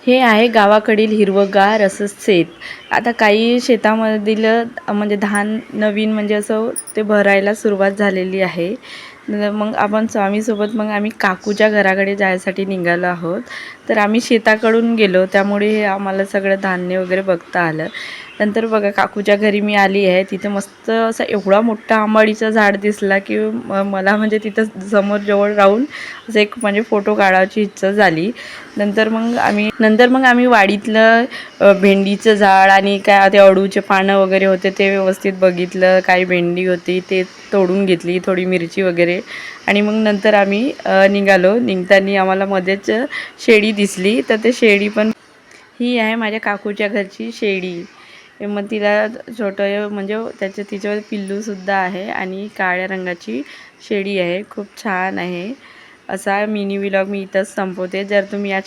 हे आहे गावाकडील हिरवंगार असं शेत. आता काही शेतामधील म्हणजे धान नवीन म्हणजे असं ते भरायला सुरुवात झालेली आहे. मग आपण स्वामीसोबत मग आम्ही काकूच्या घराकडे जायसाठी निघालो आहोत. तर आम्ही शेताकडून गेलो, त्यामुळे हे आम्हाला सगळं धान्य वगैरे बघता आलं. नंतर बघा काकूच्या घरी मी आली आहे. तिथं मस्त असा एवढा मोठा आंबाडीचा झाड दिसला की मला म्हणजे तिथं समोर जवळ राहून असं एक म्हणजे फोटो काढायची इच्छा झाली. नंतर मग आम्ही वाडीतलं भेंडीचं झाड आणि काय ते अळूचे पानं वगैरे होते ते व्यवस्थित बघितलं. काही भेंडी होती ते तोडून घेतली, थोडी मिरची वगैरे. आणि मग नंतर आम्ही निघालो. निघताना आम्हाला मध्येच शेळी दिसली, तर ते शेळी पण ही आहे माझ्या काकूच्या घरची शेळी. मग तिला छोटं म्हणजे तिच्यावर पिल्लूसुद्धा आहे आणि काळ्या रंगाची शेळी आहे. खूप छान आहे. असा मिनी व्लॉग मी इथंच संपवते. जर तुम्ही या